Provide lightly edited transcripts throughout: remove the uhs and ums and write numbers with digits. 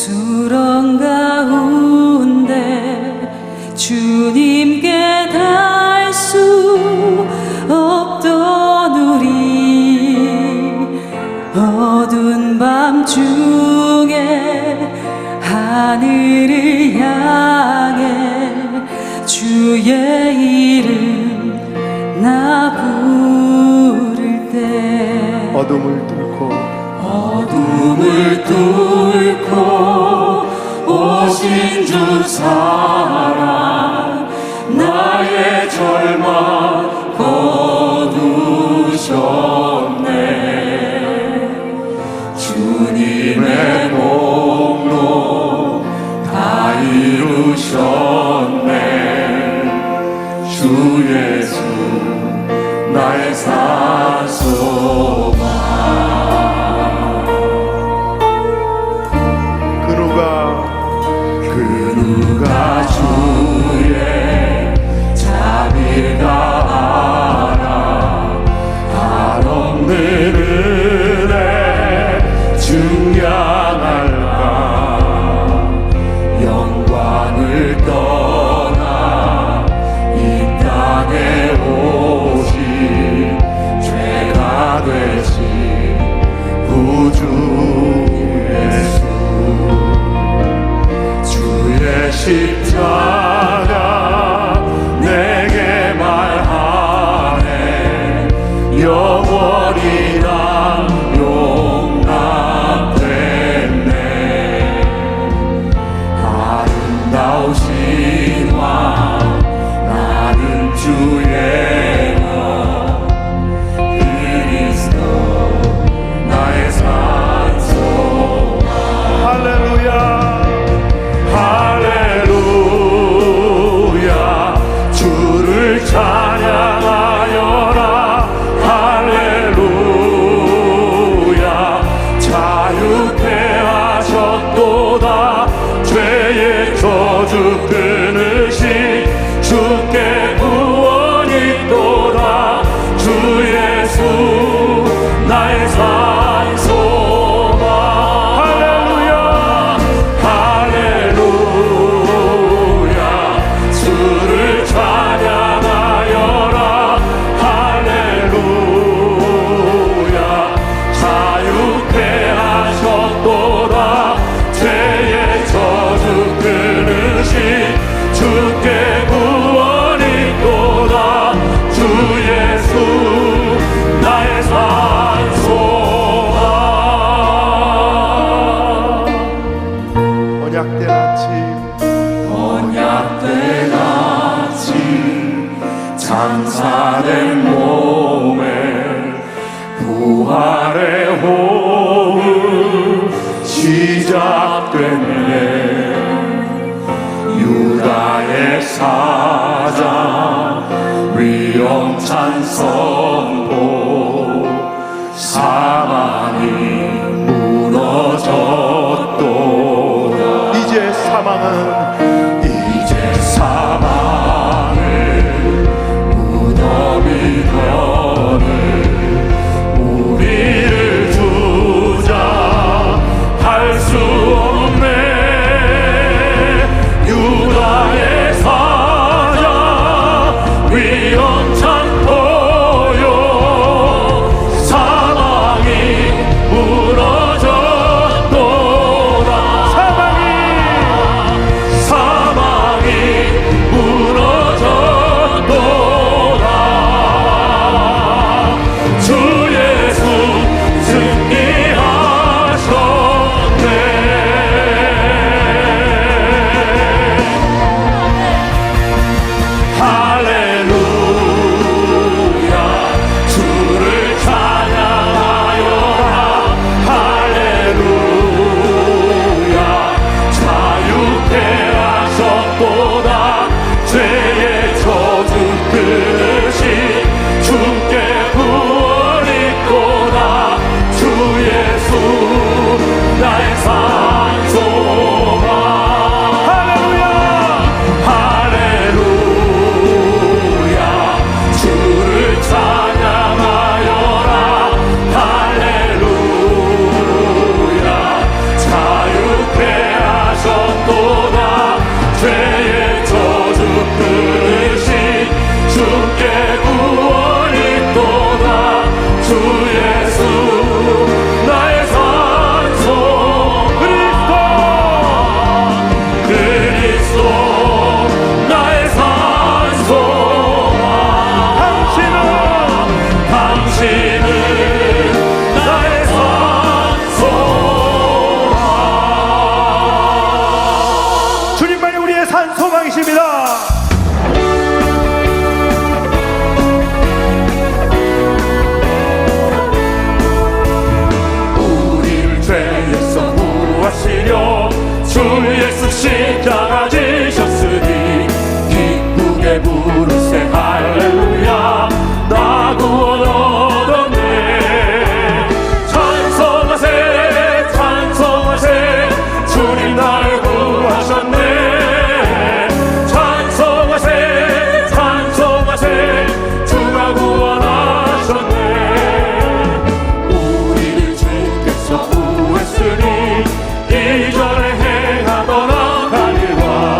수렁 가운데 주님께 닿을 수 없던 우리, 어두운 밤중에 하늘을 향해 주의 이름 나 부를 때, 어둠을 뚫고 오신 주 사랑 나의 절망 거두셨네. 주님의 공로 다 이루셨네. 주 예수 나의 산소만. 누가 주의 자비가 알아 한없는 은혜 증량할까. 영광을 떠나 이 땅에 오신 죄가 되신 구주 예수, 십자가 내게 말하네. 영원히 난 용납됐네. 아름다우신 왕 나는 주의 것 그리스도 나의 산소만. 할렐루야. 주를 찬양하여라. 할렐루야. 자유케 하셨도다. 죄의 저주 끊으신 주께 구원이 있도다. 주 예수 나의 산소만. 할렐루야. 할렐루야. 주를 찬양하여라. 할렐루야. 자유케 하셨도다. 죄의 저주 끊으신 주께 구원이 있도다. 주 예수 나의 산소만. 언약된 아침 장사된 몸에 부활의 호흡 시작됐네. 유다의 사자 위험찬 선포. 사망이 무너졌도다. 이제 사망을 무덤이 너를 우리를 주자 할 수 없네. 유다의 사자 위험찬 포효. 사망이 무너졌도다. 사망이 드립니다. 우리를 죄에서 구하시려 주 예수 십자가 지셨으니 기쁘게 부르세 할렐루야 나 구원 얻었네. 찬송하세 찬송하세 주님 날 구하셨네. 찬송하세 찬송하세 주가 구원하셨네. 우리를 주께서 구했으니 이전에 행하던 악한 일과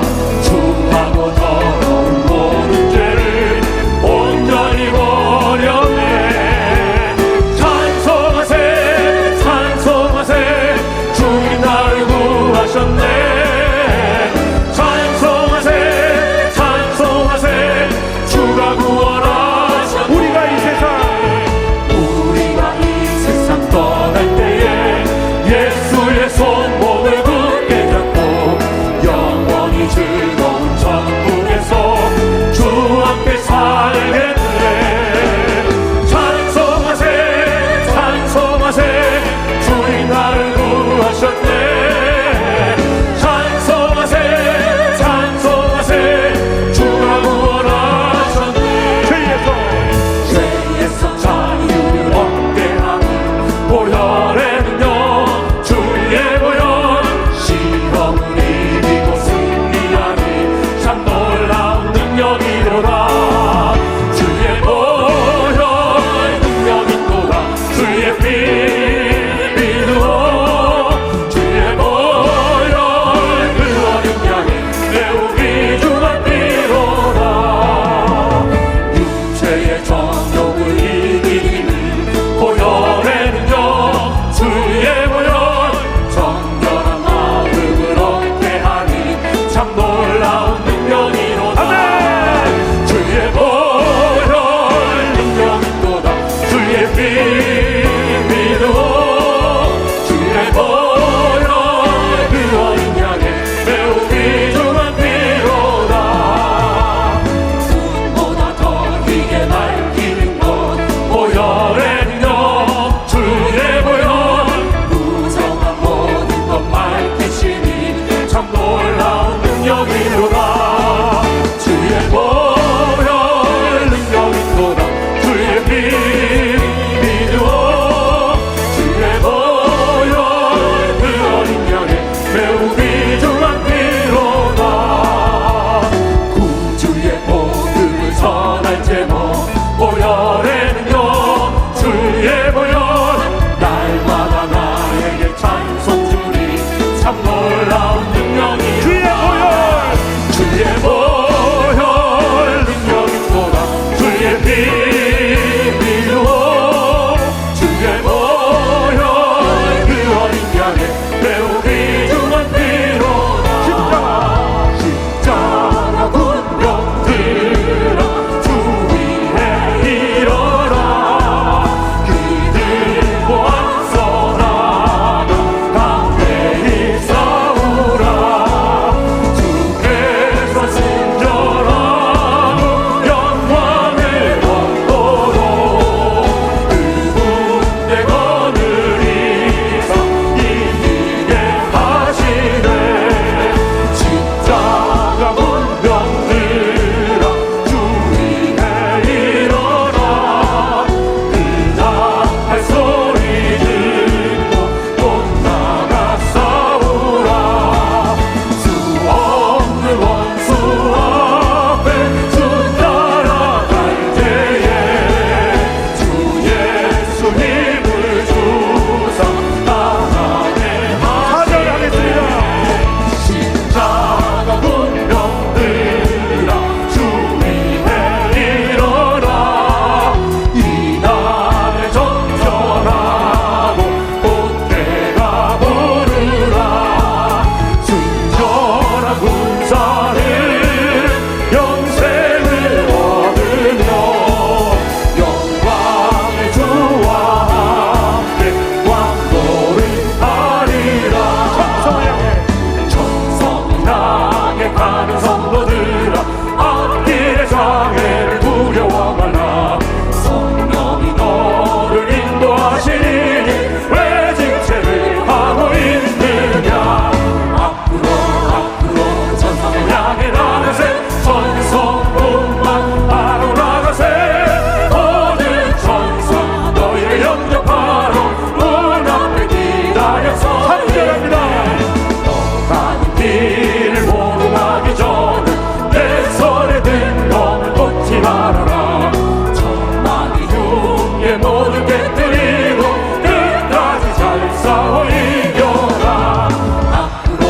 이를 모두 가기 전에 내 손에 든 검을 놓지 말아라. 천만이 흉에 모두 깨뜨리고 끝까지 잘 싸워 이겨라. 앞으로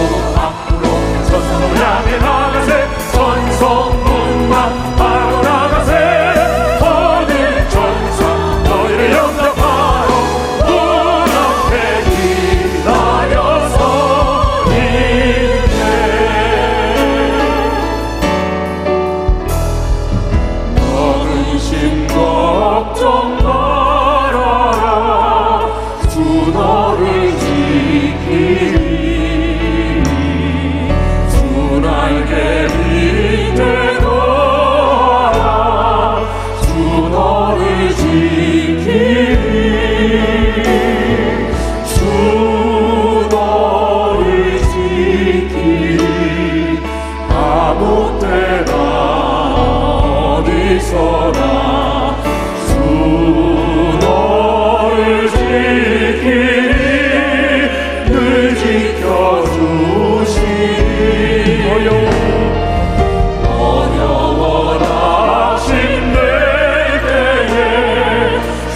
전성을 향해 나가세. 전성문만 바로 나가세. 모든 전사 너희를 영접하러 문 앞에 기다려서 있네. 너는 심 걱정 말아라. 주 너를 지키리. 주 날개 밑에둬라. 주 너를 지키리. 주 너를 지키리. 아무 때나 어디서나 주 너를 지키리. 늘 지켜주시리. 어려워 낙심될 때에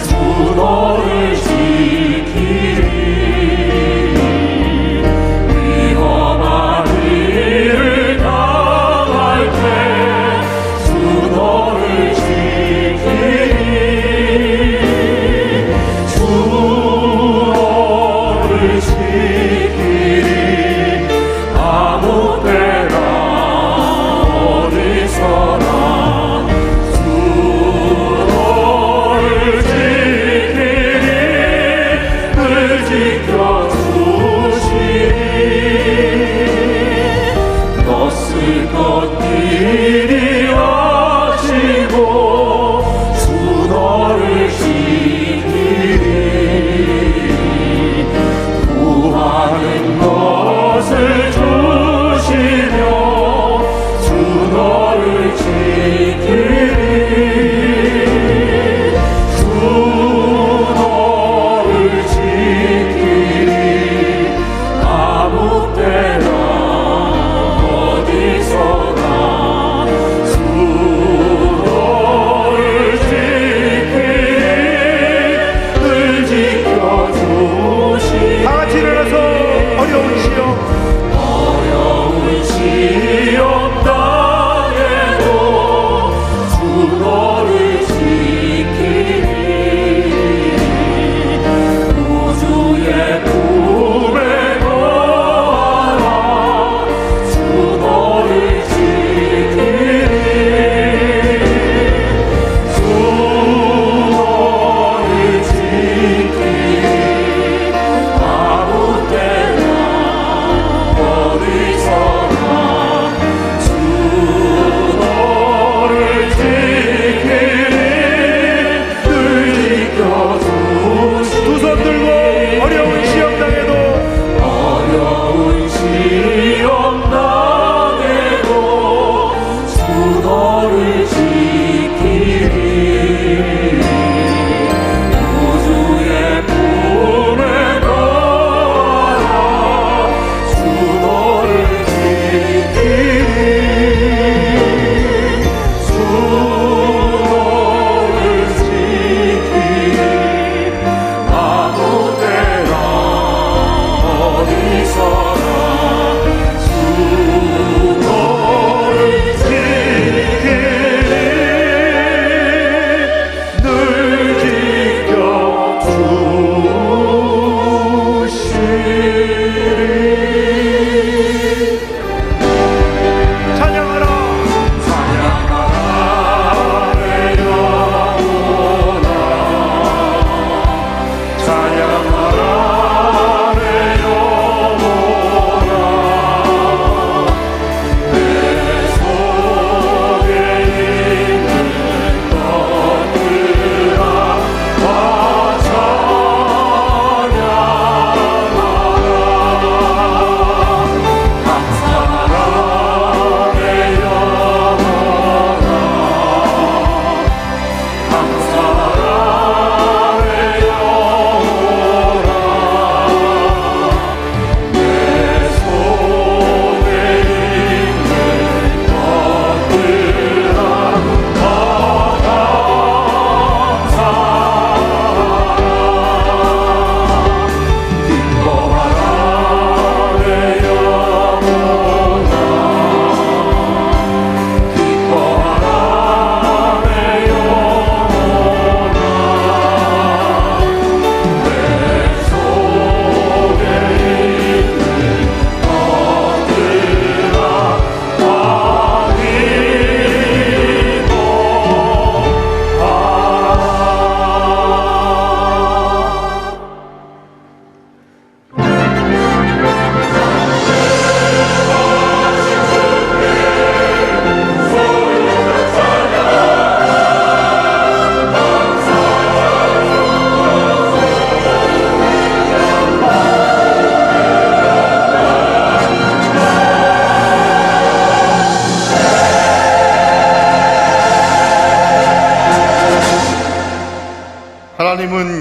주 너를 지키리. 위험한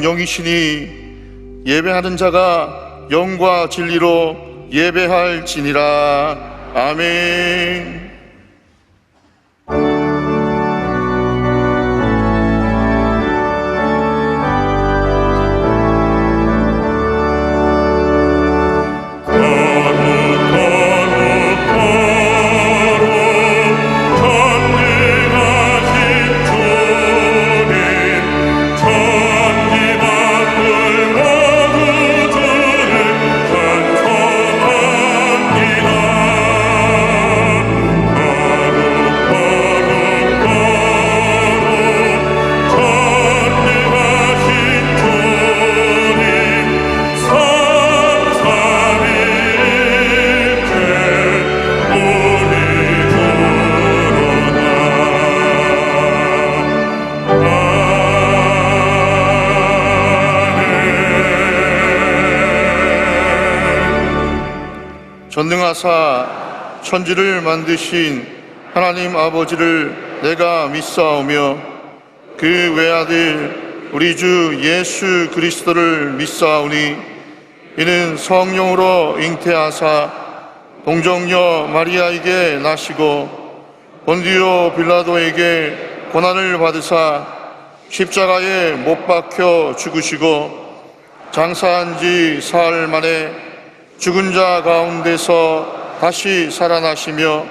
영이시니 예배하는 자가 영과 진리로 예배할지니라. 아멘. 전능하사 천지를 만드신 하나님 아버지를 내가 믿사오며 그 외아들 우리 주 예수 그리스도를 믿사오니 이는 성령으로 잉태하사 동정녀 마리아에게 나시고 본디오 빌라도에게 고난을 받으사 십자가에 못 박혀 죽으시고 장사한 지 사흘 만에 죽은 자 가운데서 다시 살아나시며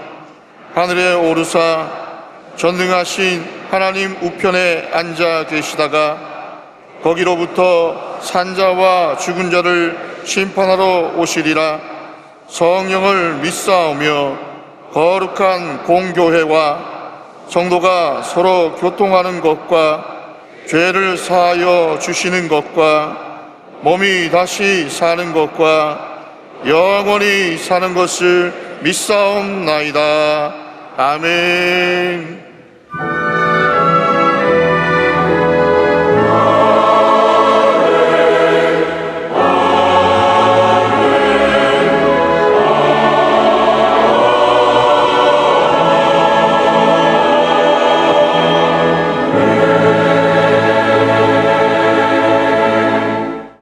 하늘에 오르사 전능하신 하나님 우편에 앉아 계시다가 거기로부터 산자와 죽은 자를 심판하러 오시리라. 성령을 믿사오며 거룩한 공교회와 성도가 서로 교통하는 것과 죄를 사하여 주시는 것과 몸이 다시 사는 것과 영원히 사는 것을 믿사옵나이다. 아멘.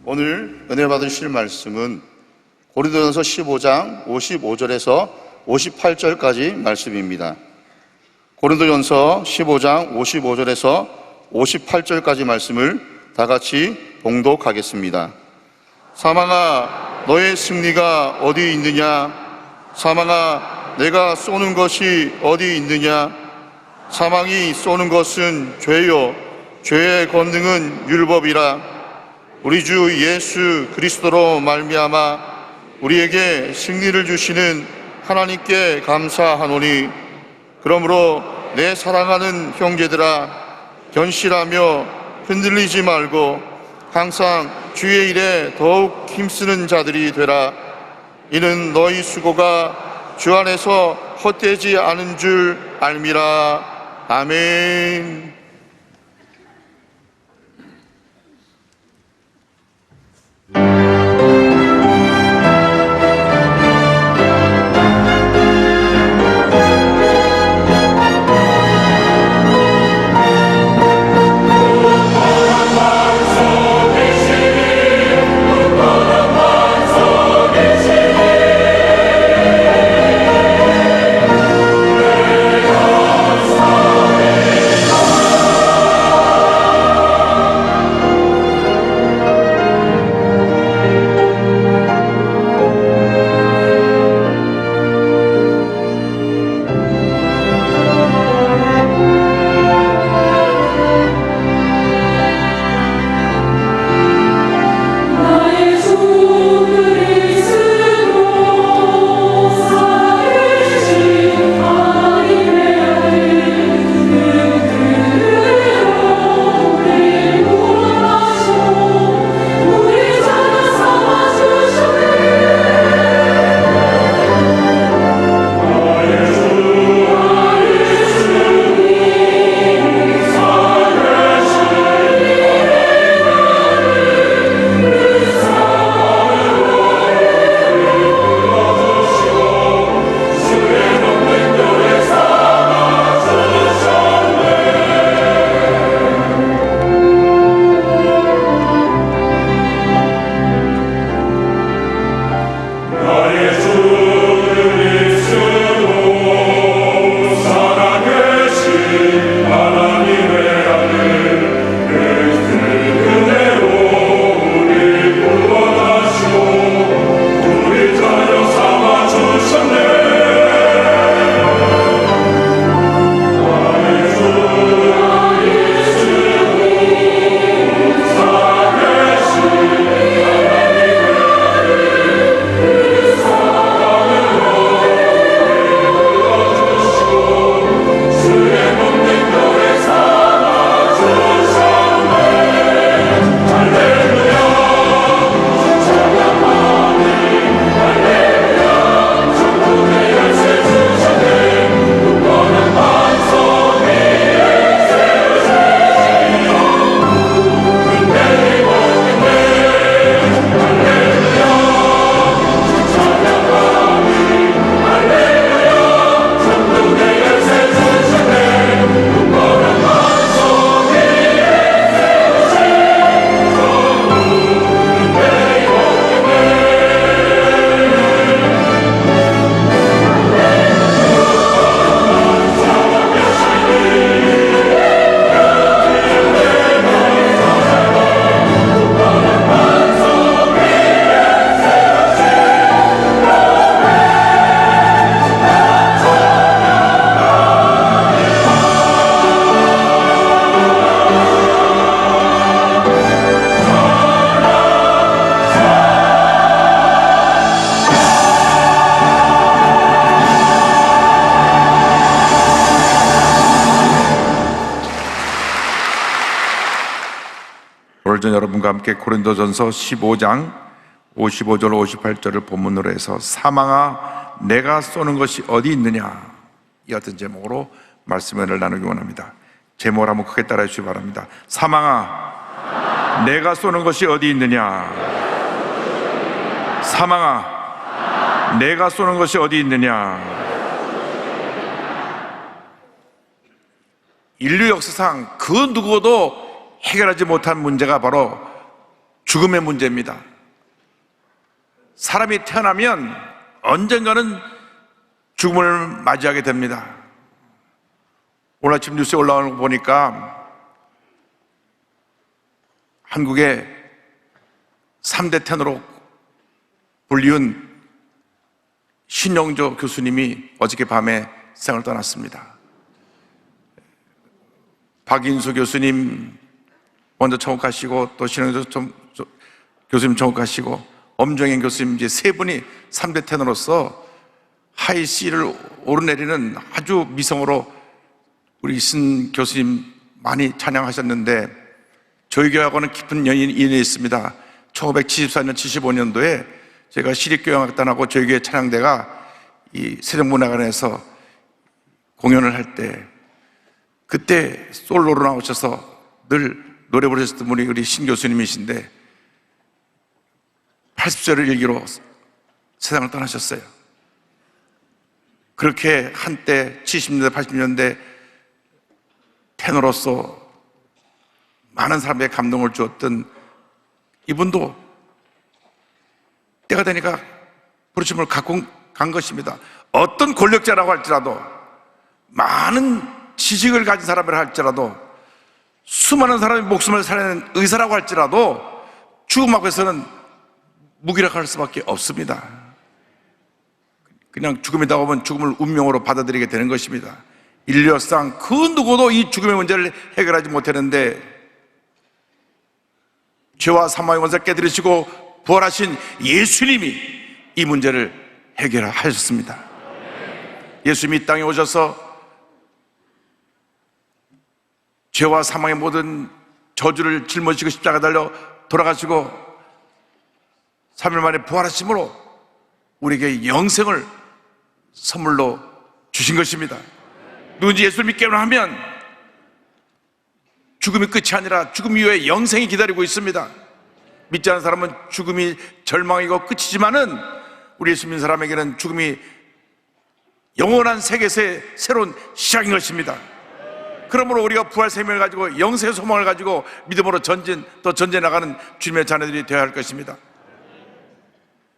오늘 은혜 받으실 말씀은 고린도전서 15장 55절에서 58절까지 말씀입니다. 고린도전서 15장 55절에서 58절까지 말씀을 다 같이 봉독하겠습니다. 사망아, 너의 승리가 어디 있느냐? 사망아, 내가 쏘는 것이 어디 있느냐? 사망이 쏘는 것은 죄요, 죄의 권능은 율법이라. 우리 주 예수 그리스도로 말미암아 우리에게 승리를 주시는 하나님께 감사하노니, 그러므로 내 사랑하는 형제들아, 견실하며 흔들리지 말고 항상 주의 일에 더욱 힘쓰는 자들이 되라. 이는 너희 수고가 주 안에서 헛되지 않은 줄 알미라. 아멘. 오전 여러분과 함께 고린도전서 15장 55절 58절을 본문으로 해서 사망아 내가 쏘는 것이 어디 있느냐, 이 같은 제목으로 말씀을 나누기 원합니다. 제목을 한번 크게 따라해 주시기 바랍니다. 사망아 내가 쏘는 것이 어디 있느냐, 사망아 내가 쏘는 것이 어디 있느냐. 인류 역사상 그 누구도 해결하지 못한 문제가 바로 죽음의 문제입니다. 사람이 태어나면 언젠가는 죽음을 맞이하게 됩니다. 오늘 아침 뉴스에 올라오는 거 보니까 한국의 3대 텐으로 불리운 신영조 교수님이 어저께 밤에 세상을 떠났습니다. 박인수 교수님 먼저 청국하시고, 또 신영조 교수님 청국하시고, 엄정현 교수님, 이제 세 분이 3대 테너로서 하이 C를 오르내리는 아주 미성으로 우리 신 교수님 많이 찬양하셨는데, 저희 교회하고는 깊은 인연이 있습니다. 1974년, 75년도에 제가 시립교향악단하고 저희 교회 찬양대가 이 세종문화관에서 공연을 할 때, 그때 솔로로 나오셔서 늘 노래 부르셨던 분이 우리 신 교수님이신데 80세를 일기로 세상을 떠나셨어요. 그렇게 한때 70년대, 80년대 테너로서 많은 사람에게 감동을 주었던 이분도 때가 되니까 부르심을 갖고 간 것입니다. 어떤 권력자라고 할지라도, 많은 지식을 가진 사람이라 할지라도, 수많은 사람의 목숨을 살리는 의사라고 할지라도 죽음 앞에서는 무기력할 수밖에 없습니다. 그냥 죽음이 다가오면 죽음을 운명으로 받아들이게 되는 것입니다. 인류 역사상 그 누구도 이 죽음의 문제를 해결하지 못했는데 죄와 사망의 원사를 깨뜨리시고 부활하신 예수님이 이 문제를 해결하셨습니다. 예수님이 이 땅에 오셔서 죄와 사망의 모든 저주를 짊어지고 십자가 달려 돌아가시고 3일 만에 부활하심으로 우리에게 영생을 선물로 주신 것입니다. 누군지 예수를 믿기만 하면 죽음이 끝이 아니라 죽음 이후에 영생이 기다리고 있습니다. 믿지 않는 사람은 죽음이 절망이고 끝이지만은 우리 예수 믿는 사람에게는 죽음이 영원한 세계에서의 새로운 시작인 것입니다. 그러므로 우리가 부활 생명을 가지고 영생의 소망을 가지고 믿음으로 또 전진해 나가는 주님의 자녀들이 되어야 할 것입니다.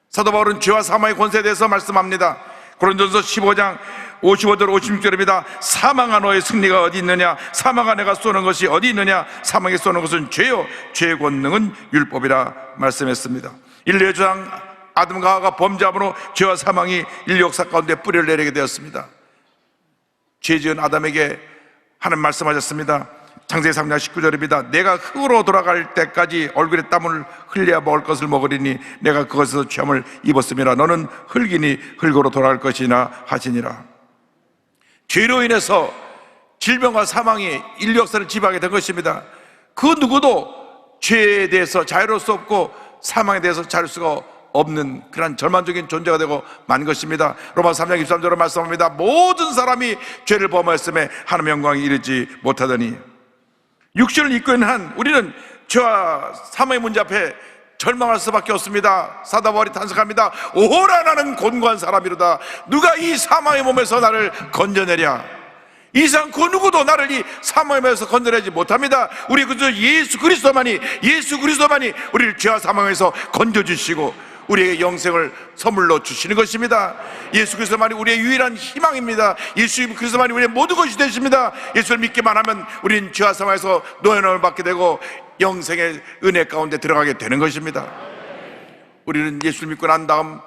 사도 바울은 죄와 사망의 권세에 대해서 말씀합니다. 고린도전서 15장 55절 56절입니다. 사망아 너의 승리가 어디 있느냐, 사망아 내가 쏘는 것이 어디 있느냐, 사망에 쏘는 것은 죄요 죄의 권능은 율법이라 말씀했습니다. 인류의 조상 아담과 하와가 범죄함으로 죄와 사망이 인류 역사 가운데 뿌리를 내리게 되었습니다. 죄 지은 아담에게 하나님 말씀하셨습니다. 창세기 3장 19절입니다. 내가 흙으로 돌아갈 때까지 얼굴에 땀을 흘려야 먹을 것을 먹으리니 내가 그것에서 죄함을 입었음이라. 너는 흙이니 흙으로 돌아갈 것이나 하시니라. 죄로 인해서 질병과 사망이 인류 역사를 지배하게 된 것입니다. 그 누구도 죄에 대해서 자유로울 수 없고 사망에 대해서 자유로울 수가 없는 그런 절망적인 존재가 되고 만 것입니다. 로마서 3장 23절로 말씀합니다. 모든 사람이 죄를 범하였음에 하나님의 영광에 이르지 못하더니. 육신을 입고 있는 한 우리는 죄와 사망의 문제 앞에 절망할 수밖에 없습니다. 사도 바울이 탄식합니다. 오호라 나는 곤고한 사람이로다. 누가 이 사망의 몸에서 나를 건져내랴. 이상 그 누구도 나를 이 사망의 몸에서 건져내지 못합니다. 우리 그저 예수 그리스도만이 우리를 죄와 사망에서 건져주시고 우리에게 영생을 선물로 주시는 것입니다. 예수 그리스도만이 우리의 유일한 희망입니다. 예수 그리스도만이 우리의 모든 것이 되십니다. 예수를 믿기만 하면 우리는 죄와 사망에서 노예노를 받게 되고 영생의 은혜 가운데 들어가게 되는 것입니다. 우리는 예수를 믿고 난 다음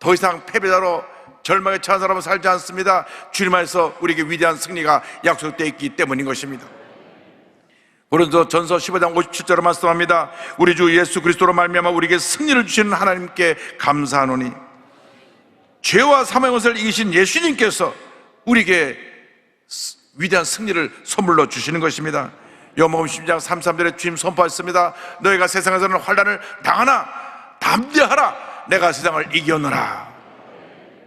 더 이상 패배자로 절망에 처한 사람은 살지 않습니다. 주님 안에서 우리에게 위대한 승리가 약속되어 있기 때문인 것입니다. 고린도전서 15장 57절로 말씀합니다. 우리 주 예수 그리스도로 말미암아 우리에게 승리를 주시는 하나님께 감사하노니 죄와 사망의 것을 이기신 예수님께서 우리에게 위대한 승리를 선물로 주시는 것입니다. 요한복음 10장 33절에 주님 선포했습니다. 너희가 세상에서는 환난을 당하나 담대하라, 내가 세상을 이겼노라.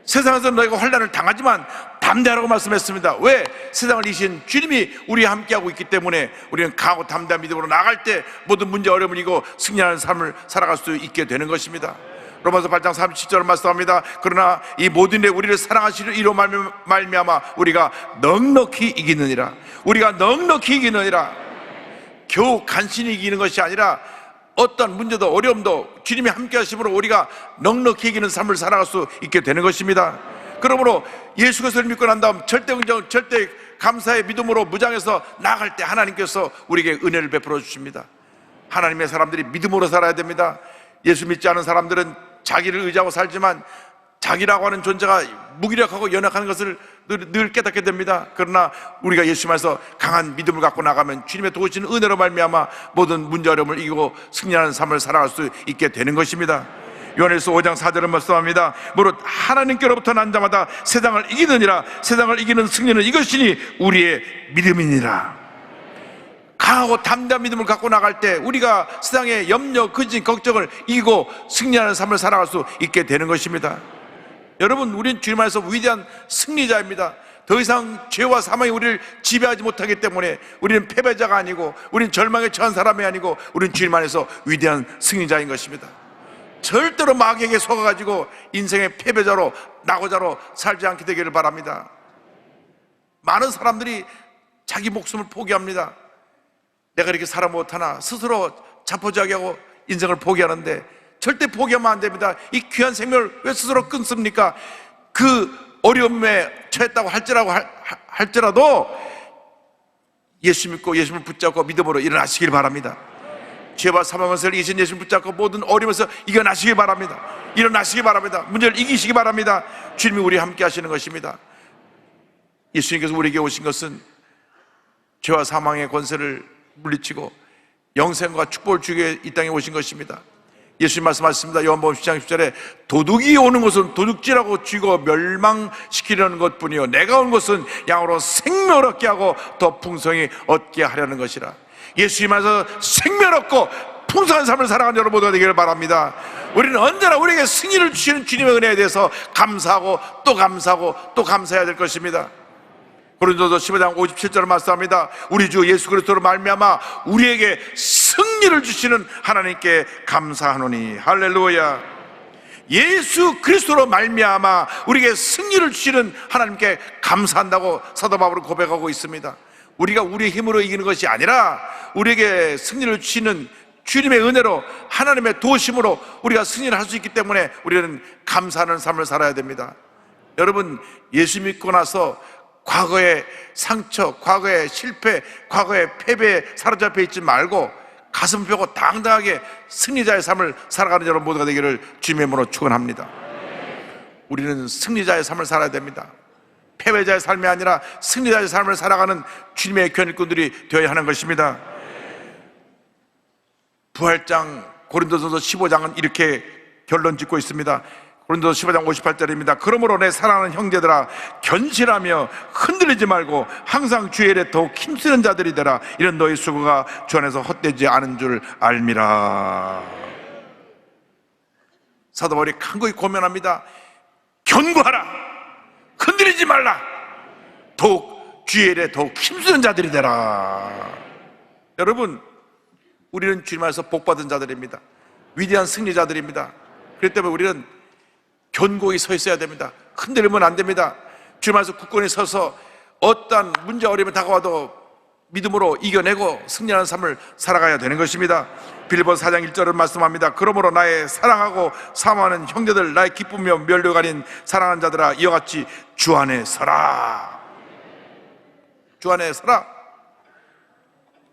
세상에서 너희가 환난을 당하지만 담대하라고 말씀했습니다. 왜? 세상을 이기신 주님이 우리와 함께하고 있기 때문에 우리는 강하고 담대한 믿음으로 나갈 때 모든 문제 어려움을 이기고 승리하는 삶을 살아갈 수 있게 되는 것입니다. 로마서 8장 37절을 말씀합니다. 그러나 이 모든 일 우리를 사랑하시는 이로 말미암아 우리가 넉넉히 이기느니라. 우리가 넉넉히 이기느니라. 겨우 간신히 이기는 것이 아니라 어떤 문제도 어려움도 주님이 함께 하심으로 우리가 넉넉히 이기는 삶을 살아갈 수 있게 되는 것입니다. 그러므로 예수 그리스도를 믿고 난 다음 절대 긍정, 절대 감사의 믿음으로 무장해서 나아갈 때 하나님께서 우리에게 은혜를 베풀어 주십니다. 하나님의 사람들이 믿음으로 살아야 됩니다. 예수 믿지 않은 사람들은 자기를 의지하고 살지만 자기라고 하는 존재가 무기력하고 연약한 것을 늘 깨닫게 됩니다. 그러나 우리가 예수님께서 강한 믿음을 갖고 나가면 주님의 도우신 은혜로 말미암아 모든 문제 어려움을 이기고 승리하는 삶을 살아갈 수 있게 되는 것입니다. 요한일서 5장 4절은 말씀합니다. 무릇 하나님께로부터 난 자마다 세상을 이기느니라. 세상을 이기는 승리는 이것이니 우리의 믿음이니라. 강하고 담대한 믿음을 갖고 나갈 때 우리가 세상의 염려, 근심, 걱정을 이기고 승리하는 삶을 살아갈 수 있게 되는 것입니다. 여러분, 우리는 주님 안에서 위대한 승리자입니다. 더 이상 죄와 사망이 우리를 지배하지 못하기 때문에 우리는 패배자가 아니고 우리는 절망에 처한 사람이 아니고 우리는 주님 안에서 위대한 승리자인 것입니다. 절대로 마귀에게 속아가지고 인생의 패배자로 낙오자로 살지 않게 되기를 바랍니다. 많은 사람들이 자기 목숨을 포기합니다. 내가 이렇게 살아 못하나 스스로 자포자기하고 인생을 포기하는데 절대 포기하면 안 됩니다. 이 귀한 생명을 왜 스스로 끊습니까? 그 어려움에 처했다고 할지라도 예수 믿고 예수님을 붙잡고 믿음으로 일어나시길 바랍니다. 죄와 사망의 것을 이기신 예수님을 붙잡고 모든 어려움에서 이겨나시기 바랍니다. 일어나시기 바랍니다. 문제를 이기시기 바랍니다. 주님이 우리와 함께 하시는 것입니다. 예수님께서 우리에게 오신 것은 죄와 사망의 권세를 물리치고 영생과 축복을 주기 위해 이 땅에 오신 것입니다. 예수님 말씀하셨습니다. 요한복음 10장 10절에 도둑이 오는 것은 도둑질하고 쥐고 멸망시키려는 것뿐이요 내가 온 것은 양으로 생명을 얻게 하고 더 풍성히 얻게 하려는 것이라. 예수님 안에서 생명 얻고 풍성한 삶을 살아가는 여러분 모두가 되기를 바랍니다. 우리는 언제나 우리에게 승리를 주시는 주님의 은혜에 대해서 감사하고 또 감사하고 또 감사해야 될 것입니다. 고린도서 15장 57절을 말씀합니다. 우리 주 예수 그리스도로 말미암아 우리에게 승리를 주시는 하나님께 감사하노니. 할렐루야. 예수 그리스도로 말미암아 우리에게 승리를 주시는 하나님께 감사한다고 사도 바울은 고백하고 있습니다. 우리가 우리의 힘으로 이기는 것이 아니라 우리에게 승리를 주시는 주님의 은혜로 하나님의 도우심으로 우리가 승리를 할 수 있기 때문에 우리는 감사하는 삶을 살아야 됩니다. 여러분, 예수 믿고 나서 과거의 상처, 과거의 실패, 과거의 패배에 사로잡혀 있지 말고 가슴 펴고 당당하게 승리자의 삶을 살아가는 여러분 모두가 되기를 주님의 이름으로 축원합니다. 우리는 승리자의 삶을 살아야 됩니다. 패배자의 삶이 아니라 승리자의 삶을 살아가는 주님의 견일꾼들이 되어야 하는 것입니다. 부활장 고린도전서 15장은 이렇게 결론 짓고 있습니다. 고린도서 15장 58절입니다. 그러므로 내 사랑하는 형제들아 견실하며 흔들리지 말고 항상 주의 일에 더욱 힘쓰는 자들이 되라. 이런 너희 수고가 주 안에서 헛되지 않은 줄 알미라. 사도 바울이 간곡히 고면합니다. 견고하라. 흔들리지 말라. 더욱 주의 일에 더욱 힘쓰는 자들이 되라. 여러분, 우리는 주님 안에서 복받은 자들입니다. 위대한 승리자들입니다. 그렇기 때문에 우리는 견고히 서 있어야 됩니다. 흔들리면 안 됩니다. 주님 안에서 굳건히 서서 어떠한 문제 어려움이 다가와도 믿음으로 이겨내고 승리하는 삶을 살아가야 되는 것입니다. 빌립보서 4장 1절을 말씀합니다. 그러므로 나의 사랑하고 사모하는 형제들, 나의 기쁘며 면류가 아닌 사랑하는 자들아 이와 같이 주 안에 서라. 주 안에 서라.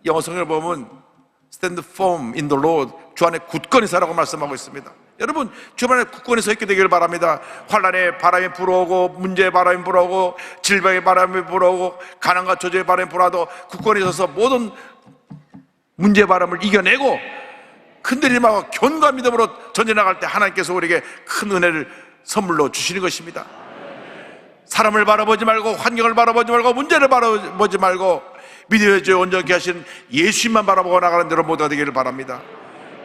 영어 성경을 보면 Stand firm in the Lord, 주 안에 굳건히 서라고 말씀하고 있습니다. 여러분, 주 안에 굳건히 서 있게 되기를 바랍니다. 환난의 바람이 불어오고 문제의 바람이 불어오고 질병의 바람이 불어오고 가난과 저주의 바람이 불어와도 굳건히 서서 모든 문제의 바람을 이겨내고 흔들리지 말고 견고한 믿음으로 전진나갈 때 하나님께서 우리에게 큰 은혜를 선물로 주시는 것입니다. 사람을 바라보지 말고 환경을 바라보지 말고 문제를 바라보지 말고 믿음의 주 온전케 하시는 예수님만 바라보고 나가는 여러분 모두가 되기를 바랍니다.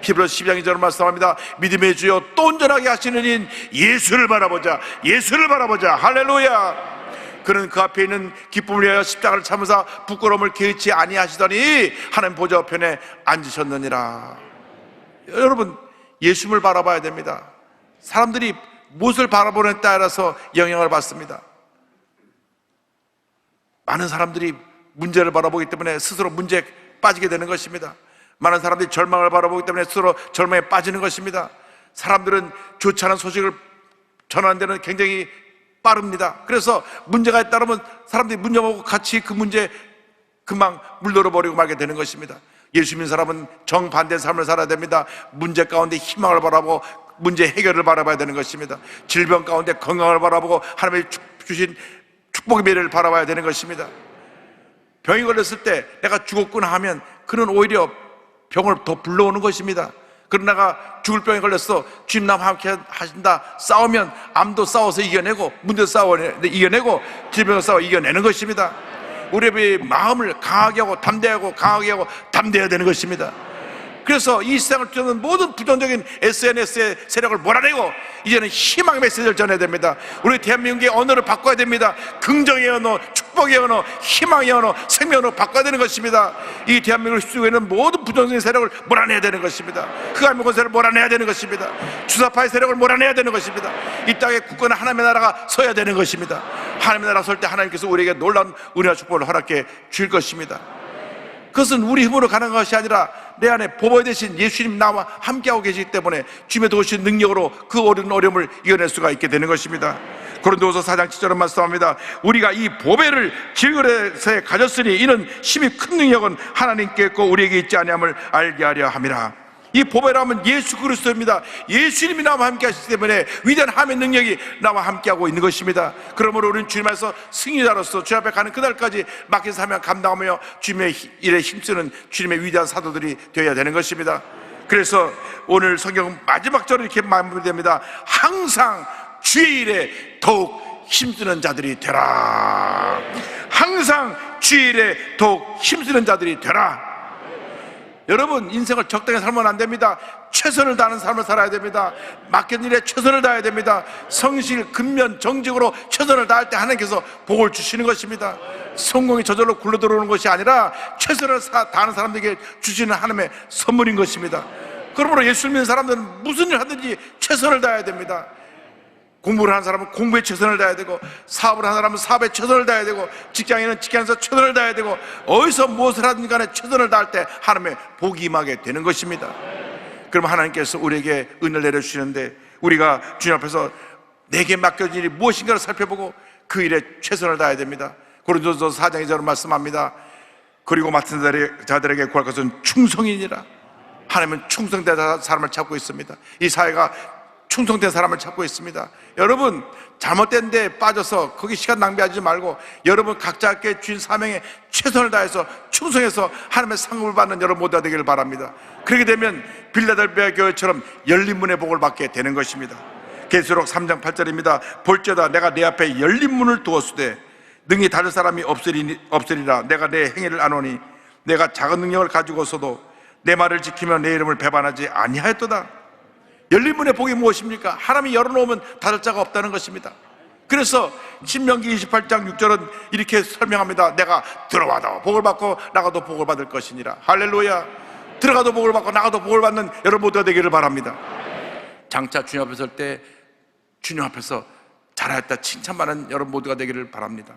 히브리서 12장 2절을 말씀합니다. 믿음의 주여 또 온전하게 하시는 인 예수를 바라보자. 예수를 바라보자. 할렐루야. 그는 그 앞에 있는 기쁨을 위하여 십자가를 참으사 부끄러움을 개의치 아니하시더니 하나님 보좌 편에 앉으셨느니라. 여러분, 예수님을 바라봐야 됩니다. 사람들이 무엇을 바라보느냐에 따라서 영향을 받습니다. 많은 사람들이 문제를 바라보기 때문에 스스로 문제에 빠지게 되는 것입니다. 많은 사람들이 절망을 바라보기 때문에 스스로 절망에 빠지는 것입니다. 사람들은 좋지 않은 소식을 전하는 데는 굉장히 빠릅니다. 그래서 문제가 있다면 사람들이 문제 보고 같이 그 문제에 금방 물들어 버리고 말게 되는 것입니다. 예수 믿는 사람은 정반대의 삶을 살아야 됩니다. 문제 가운데 희망을 바라보고 문제 해결을 바라봐야 되는 것입니다. 질병 가운데 건강을 바라보고 하나님의 주신 축복의 미래를 바라봐야 되는 것입니다. 병이 걸렸을 때 내가 죽었구나 하면 그는 오히려 병을 더 불러오는 것입니다. 그러나 내가 죽을 병에 걸렸어, 주님 나와 함께 하신다, 싸우면 암도 싸워서 이겨내고 문제도 싸워 이겨내고 질병도 싸워 이겨내는 것입니다. 우리의 마음을 강하게 하고 담대하고 강하게 하고 담대해야 되는 것입니다. 그래서 이 세상을 주는 모든 부정적인 SNS의 세력을 몰아내고 이제는 희망의 메시지를 전해야 됩니다. 우리 대한민국의 언어를 바꿔야 됩니다. 긍정의 언어, 축복의 언어, 희망의 언어, 생명의 언어로 바꿔야 되는 것입니다. 이 대한민국을 휩쓸고 있는 모든 부정적인 세력을 몰아내야 되는 것입니다. 흑암의 권세를 몰아내야 되는 것입니다. 주사파의 세력을 몰아내야 되는 것입니다. 이 땅에 굳건한 하나님의 나라가 서야 되는 것입니다. 하나님의 나라가 설 때 하나님께서 우리에게 놀라운 은혜와 축복을 허락해 줄 것입니다. 그것은 우리 힘으로 가는 것이 아니라 내 안에 보배 대신 예수님 나와 함께하고 계시기 때문에 주님의 도우신 능력으로 그 어려움을 이겨낼 수가 있게 되는 것입니다. 고린도후서 4장 7절은 말씀합니다. 우리가 이 보배를 질그릇에 가졌으니 이는 심히 큰 능력은 하나님께 있고 우리에게 있지 아니함을 알게 하려 함이라. 이 보배라면 예수 그리스도입니다. 예수님이 나와 함께 하시기 때문에 위대한 하나님의 능력이 나와 함께하고 있는 것입니다. 그러므로 우리는 주님 안에서 승리자로서 주 앞에 가는 그날까지 맡긴 사명 감당하며 주님의 일에 힘쓰는 주님의 위대한 사도들이 되어야 되는 것입니다. 그래서 오늘 성경 마지막 절에 이렇게 마무리됩니다. 항상 주의 일에 더욱 힘쓰는 자들이 되라. 항상 주의 일에 더욱 힘쓰는 자들이 되라. 여러분, 인생을 적당히 살면 안 됩니다. 최선을 다하는 삶을 살아야 됩니다. 맡긴 일에 최선을 다해야 됩니다. 성실, 근면, 정직으로 최선을 다할 때 하나님께서 복을 주시는 것입니다. 성공이 저절로 굴러들어오는 것이 아니라 최선을 다하는 사람들에게 주시는 하나님의 선물인 것입니다. 그러므로 예수 믿는 사람들은 무슨 일 하든지 최선을 다해야 됩니다. 공부를 하는 사람은 공부에 최선을 다해야 되고, 사업을 하는 사람은 사업에 최선을 다해야 되고, 직장인은 직장에서 최선을 다해야 되고, 어디서 무엇을 하든 간에 최선을 다할 때 하나님의 복이 임하게 되는 것입니다. 그럼 하나님께서 우리에게 은혜를 내려주시는데 우리가 주님 앞에서 내게 맡겨진 일이 무엇인가를 살펴보고 그 일에 최선을 다해야 됩니다. 고린도서 4장 2절은 말씀합니다. 그리고 맡은 자들에게 구할 것은 충성이니라. 하나님은 충성된 사람을 찾고 있습니다. 이 사회가 충성된 사람을 찾고 있습니다. 여러분, 잘못된 데 빠져서 거기 시간 낭비하지 말고 여러분 각자께 주신 사명에 최선을 다해서 충성해서 하나님의 상급을 받는 여러분 모두가 되기를 바랍니다. 그렇게 되면 빌라델비아 교회처럼 열린 문의 복을 받게 되는 것입니다. 계시록 3장 8절입니다. 볼지어다 내가 내 앞에 열린 문을 두었으되 능히 닫을 사람이 없으리라. 내가 내 행위를 아노니 내가 작은 능력을 가지고서도 내 말을 지키며 내 이름을 배반하지 아니하였도다. 열린 문의 복이 무엇입니까? 하나님이 열어놓으면 닫을 자가 없다는 것입니다. 그래서 신명기 28장 6절은 이렇게 설명합니다. 내가 들어와도 복을 받고 나가도 복을 받을 것이니라. 할렐루야. 들어가도 복을 받고 나가도 복을 받는 여러분 모두가 되기를 바랍니다. 장차 주님 앞에 설 때 주님 앞에서 잘하였다 칭찬받는 여러분 모두가 되기를 바랍니다.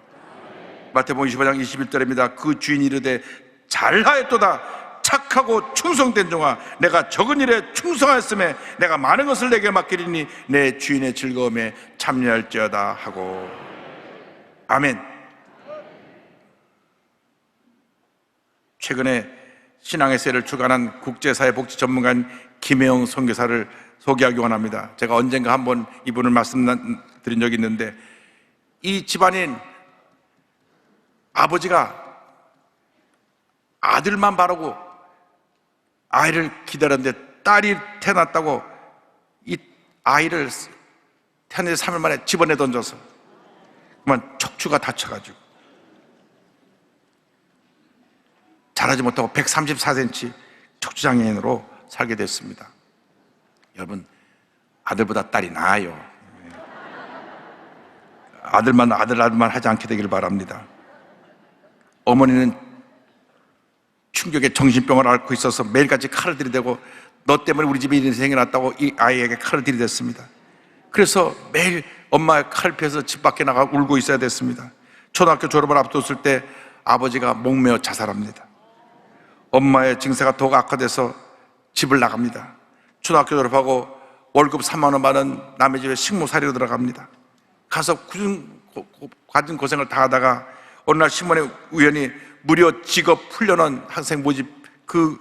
마태복음 25장 21절입니다. 그 주인이 이르되 잘하였도다 착하고 충성된 종아, 내가 적은 일에 충성하였음에 내가 많은 것을 내게 맡기리니 내 주인의 즐거움에 참여할지어다 하고. 아멘. 최근에 신앙의 세를 출간한 국제사회복지 전문가인 김혜영 선교사를 소개하기 원합니다. 제가 언젠가 한번 이분을 말씀드린 적이 있는데, 이 집안인 아버지가 아들만 바라고 아이를 기다렸는데 딸이 태어났다고 이 아이를 태어난 지 3일 만에 집어내 던져서 그만 척추가 다쳐가지고 자라지 못하고 134cm 척추장애인으로 살게 됐습니다. 여러분, 아들보다 딸이 나아요. 아들만 하지 않게 되길 바랍니다. 어머니는 충격에 정신병을 앓고 있어서 매일같이 칼을 들이대고 너 때문에 우리 집에 이런 생이 났다고 이 아이에게 칼을 들이댔습니다. 그래서 매일 엄마의 칼을 피해서 집 밖에 나가 울고 있어야 됐습니다. 초등학교 졸업을 앞뒀을 때 아버지가 목매어 자살합니다. 엄마의 증세가 더욱 악화돼서 집을 나갑니다. 초등학교 졸업하고 월급 3만 원 받은 남의 집에 식모살이로 들어갑니다. 가서 가진 고생을 다 하다가 어느 날 신문에 우연히 무료 직업 훈련원 학생 모집 그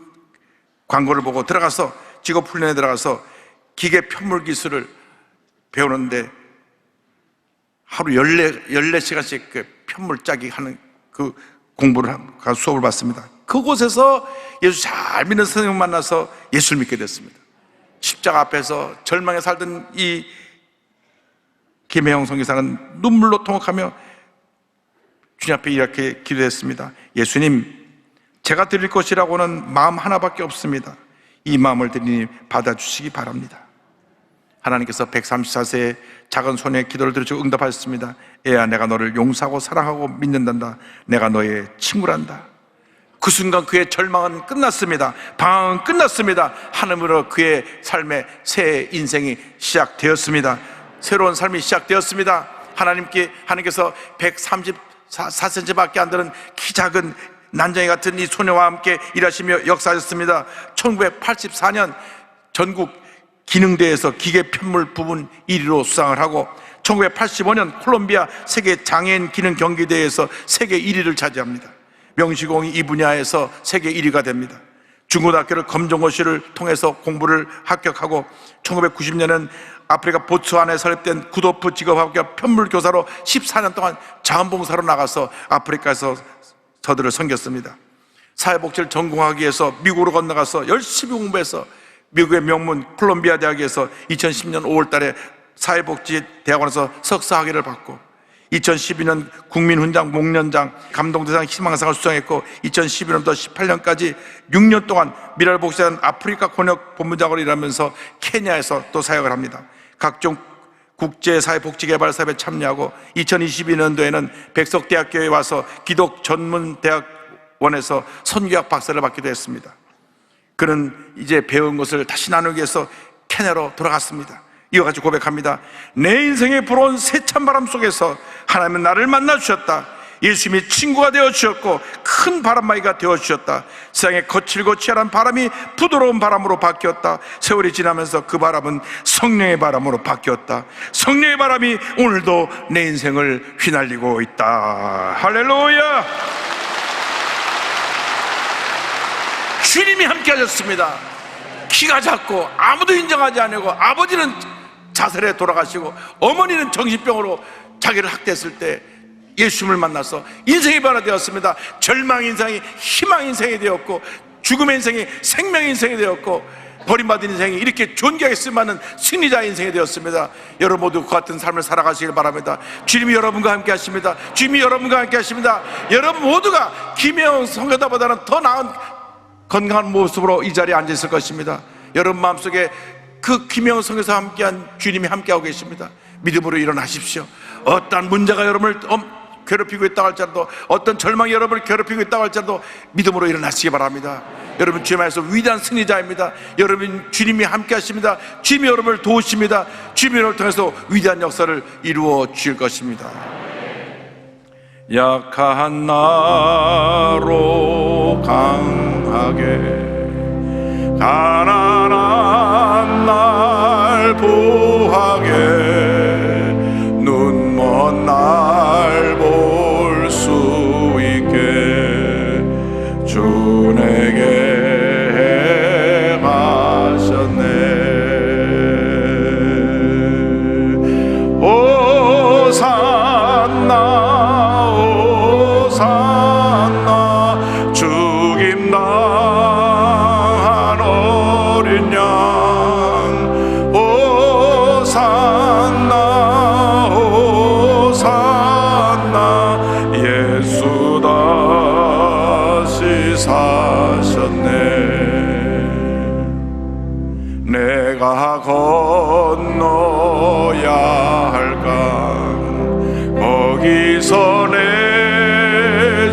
광고를 보고 들어가서 직업 훈련에 들어가서 기계 편물 기술을 배우는데 하루 14시간씩 그 편물 짜기 하는 그 공부를 가서 수업을 받습니다. 그곳에서 예수 잘 믿는 선생님을 만나서 예수를 믿게 됐습니다. 십자가 앞에서 절망에 살던 이 김혜영 선교사는 눈물로 통곡하며 주님 앞에 이렇게 기도했습니다. 예수님, 제가 드릴 것이라고는 마음 하나밖에 없습니다. 이 마음을 드리니 받아주시기 바랍니다. 하나님께서 134세의 작은 소녀의 기도를 들으시고 응답하셨습니다. 애야, 내가 너를 용서하고 사랑하고 믿는단다. 내가 너의 친구란다. 그 순간 그의 절망은 끝났습니다. 방황은 끝났습니다. 하나님으로 그의 삶의 새 인생이 시작되었습니다. 새로운 삶이 시작되었습니다. 하나님께서 134cm밖에 안 되는 키 작은 난장이 같은 이 소녀와 함께 일하시며 역사하셨습니다. 1984년 전국 기능대회에서 기계 편물 부분 1위로 수상을 하고 1985년 콜롬비아 세계 장애인 기능 경기대회에서 세계 1위를 차지합니다. 명시공이 이 분야에서 세계 1위가 됩니다. 중고등학교를 검정고시를 통해서 공부를 합격하고 1990년에는 아프리카 보츠와나에 설립된 구도프 직업학교 편물교사로 14년 동안 자원봉사로 나가서 아프리카에서 저들을 섬겼습니다. 사회복지를 전공하기 위해서 미국으로 건너가서 열심히 공부해서 미국의 명문 콜롬비아 대학에서 2010년 5월 달에 사회복지대학원에서 석사학위를 받고 2012년 국민훈장, 목련장, 감동대상, 희망상을 수상했고 2012년부터 18년까지 6년 동안 미랄복지단 아프리카 권역 본부장으로 일하면서 케냐에서 또 사역을 합니다. 각종 국제사회복지개발사업에 참여하고 2022년도에는 백석대학교에 와서 기독 전문대학원에서 선교학 박사를 받기도 했습니다. 그는 이제 배운 것을 다시 나누기 위해서 케냐로 돌아갔습니다. 이와 같이 고백합니다. 내 인생에 불어온 세찬 바람 속에서 하나님은 나를 만나 주셨다. 예수님이 친구가 되어 주셨고 큰 바람막이가 되어 주셨다. 세상에 거칠고 치열한 바람이 부드러운 바람으로 바뀌었다. 세월이 지나면서 그 바람은 성령의 바람으로 바뀌었다. 성령의 바람이 오늘도 내 인생을 휘날리고 있다. 할렐루야. 주님이 함께 하셨습니다. 키가 작고 아무도 인정하지 않고 아버지는 자살에 돌아가시고 어머니는 정신병으로 자기를 학대했을 때 예수님을 만나서 인생이 변화되었습니다. 절망 인생이 희망 인생이 되었고 죽음의 인생이 생명 인생이 되었고 버림받은 인생이 이렇게 존귀하게 쓰임받는 승리자의 인생이 되었습니다. 여러분 모두 그 같은 삶을 살아가시길 바랍니다. 주님이 여러분과 함께 하십니다. 주님이 여러분과 함께 하십니다. 여러분 모두가 김혜영 선교사보다는 더 나은 건강한 모습으로 이 자리에 앉아 있을 것입니다. 여러분 마음속에 그 김영은 선교사와 함께한 주님이 함께하고 계십니다. 믿음으로 일어나십시오. 어떤 문제가 여러분을 괴롭히고 있다고 할지라도 어떤 절망이 여러분을 괴롭히고 있다고 할지라도 믿음으로 일어나시기 바랍니다. 여러분 주님 안에서 위대한 승리자입니다. 여러분 주님이 함께 하십니다. 주님이 여러분을 도우십니다. 주님이 여러분을 통해서 위대한 역사를 이루어 주실 것입니다. 약한 나로 강하게 가난한 날 보하게 눈먼 날 볼 수 있게 주 내게 가셨네. 오산나 오산나 죽임당한 어린 양 오산나 건너야 할까? 거기서 내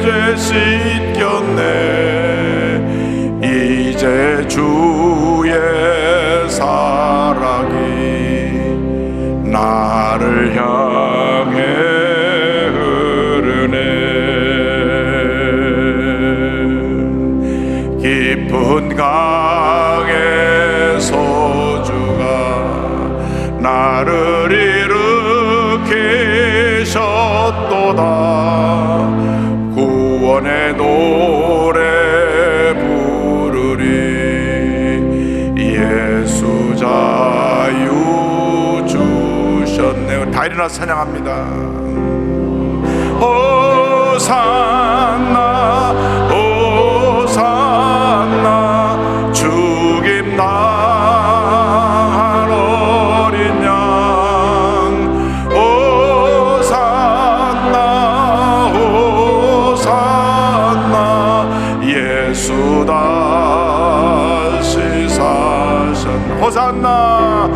죄 씻겼네. 이제 주의 사랑이 나를 향해 흐르네. 깊은 강에서 주가 나를 일으키셨도다. 구원의 노래 부르리. 예수 자유 주셨네. 다 일어나 찬양합니다. 호산나 호산나 죽임 난 어린 양. 호산나 호산나 예수 다시 사셨네. 호산나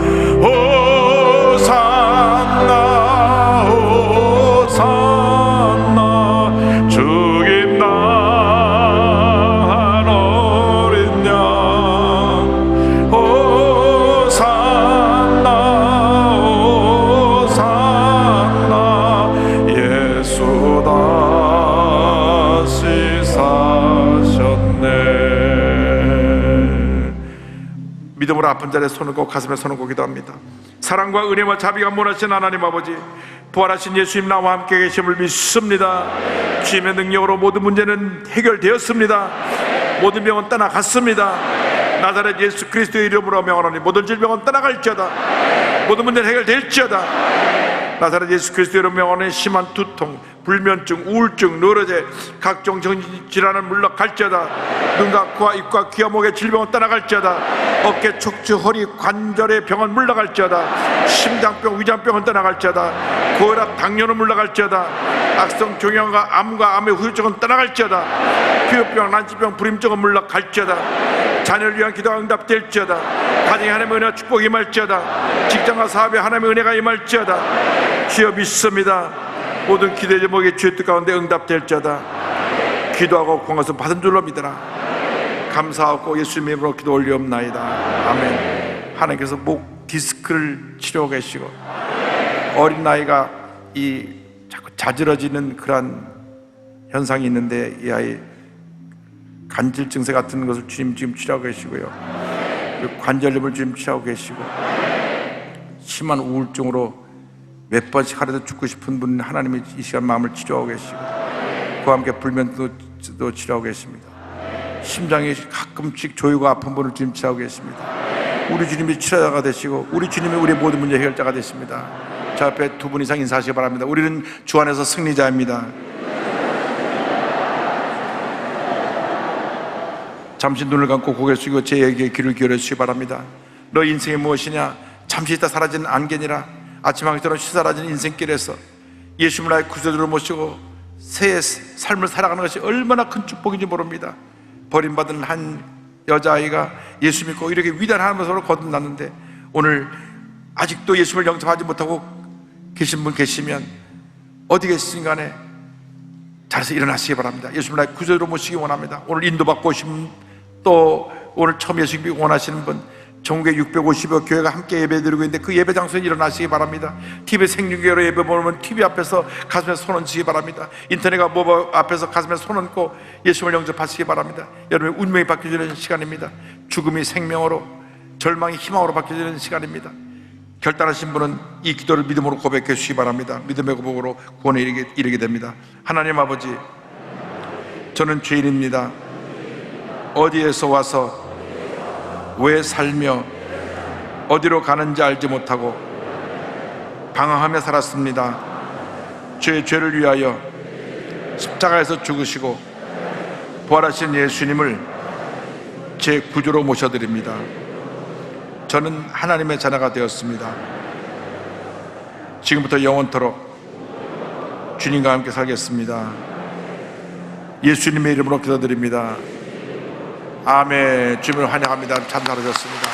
호산나 호산나 죽임 난 어린 양. 호산나 호산나 예수 다시 사셨네. 믿음으로 아픈 자리에 손을 꼭 가슴에 손을 꼭 기도합니다. 사랑과 은혜와 자비가 무한하신 하나님 아버지, 부활하신 예수님 나와 함께 계심을 믿습니다. 주님의 능력으로 모든 문제는 해결되었습니다. 모든 병은 떠나갔습니다. 나사렛 예수 그리스도의 이름으로 명하노니 모든 질병은 떠나갈지어다. 모든 문제는 해결될지어다. 나사렛 예수 그리스도의 이름으로 명하노니 심한 두통, 불면증, 우울증, 누러제, 각종 정신질환은 물러갈지어다. 눈과 코와 입과 귀와 목의 질병은 떠나갈지어다. 어깨, 척추, 허리, 관절의 병은 물러갈지어다. 심장병, 위장병은 떠나갈지어다. 고혈압, 당뇨는 물러갈지어다. 악성 종양과 암과 암의 후유증은 떠나갈지어다. 피부병, 난치병, 불임증은 물러갈지어다. 자녀를 위한 기도가 응답될지어다. 가정에 하나님의 은혜와 축복이 임할지어다. 직장과 사업에 하나님의 은혜가 임할지어다. 주여 믿습니다. 모든 기대 제목이 주의 뜻 가운데 응답될지어다. 기도하고 공헌서 받은 줄로 믿으라. 감사하고 예수님의 이름으로 기도 올리옵나이다. 아멘. 하나님께서 목 디스크를 치료하고 계시고, 어린 나이가 이 자꾸 자지러지는 그러한 현상이 있는데 이 아이 간질 증세 같은 것을 주님 지금 치료하고 계시고요, 관절염을 지금 치료하고 계시고, 심한 우울증으로 몇 번씩 하루도 죽고 싶은 분 하나님이 이 시간 마음을 치료하고 계시고, 그와 함께 불면도 치료하고 계십니다. 심장이 가끔씩 조이고 아픈 분을 주님 치료하고 계십니다. 우리 주님이 치료자가 되시고, 우리 주님이 우리의 모든 문제 해결자가 되십니다. 저 앞에 두 분 이상 인사하시기 바랍니다. 우리는 주 안에서 승리자입니다. 잠시 눈을 감고 고개를 숙이고 제 얘기에 귀를 기울여 주시기 바랍니다. 너 인생이 무엇이냐? 잠시 있다 사라지는 안개니라. 아침 항시처럼 쉬사라지는 인생길에서 예수님을 나의 구세주로 모시고 새 삶을 살아가는 것이 얼마나 큰 축복인지 모릅니다. 버림받은 한 여자아이가 예수 믿고 이렇게 위대한 하나님의 손을 거듭났는데, 오늘 아직도 예수님을 영접하지 못하고 계신 분 계시면 어디 계시든 간에 자리에서 일어나시기 바랍니다. 예수님을 나의 구세주로 모시기 원합니다. 오늘 인도받고 오신, 또 오늘 처음 예수 믿기 원하시는 분, 전국에 650여 교회가 함께 예배드리고 있는데 그 예배 장소에 일어나시기 바랍니다. TV 생중계로 예배 보면 TV 앞에서 가슴에 손 얹으시기 바랍니다. 인터넷 모바일 앞에서 가슴에 손 얹고 예수님을 영접하시기 바랍니다. 여러분의 운명이 바뀌어지는 시간입니다. 죽음이 생명으로, 절망이 희망으로 바뀌어지는 시간입니다. 결단하신 분은 이 기도를 믿음으로 고백해 주시기 바랍니다. 믿음의 고백으로 구원에 이르게 됩니다. 하나님 아버지, 저는 죄인입니다. 어디에서 와서 왜 살며 어디로 가는지 알지 못하고 방황하며 살았습니다. 제 죄를 위하여 십자가에서 죽으시고 부활하신 예수님을 제 구주로 모셔드립니다. 저는 하나님의 자녀가 되었습니다. 지금부터 영원토록 주님과 함께 살겠습니다. 예수님의 이름으로 기도드립니다. 아멘. 주님을 환영합니다. 참 잘하셨습니다.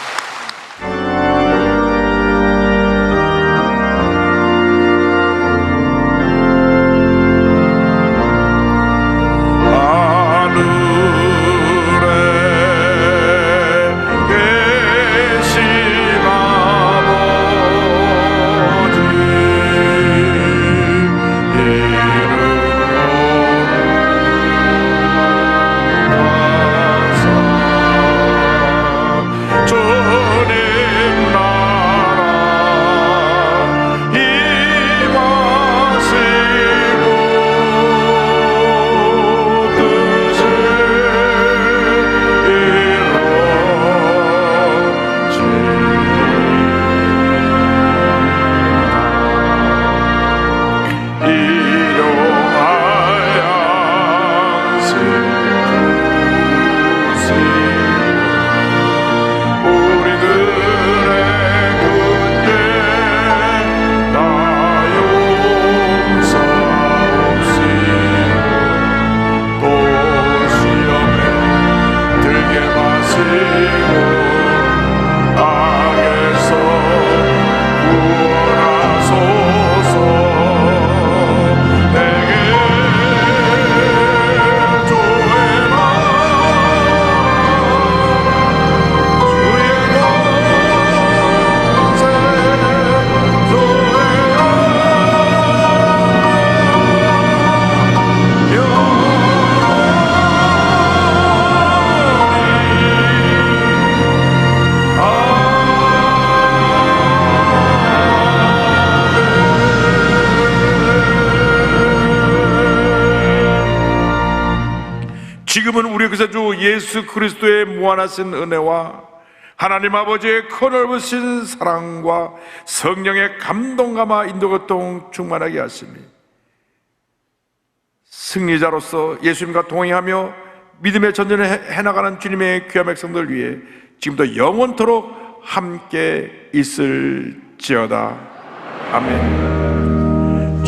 지금은 우리 구세주 예수 그리스도의 무한하신 은혜와 하나님 아버지의 커넓으신 사랑과 성령의 감동감화 인도교통 충만하게 하시니 승리자로서 예수님과 동행하며 믿음의 전쟁을 해나가는 주님의 귀한 백성들 위해 지금도 영원토록 함께 있을지어다. 아멘.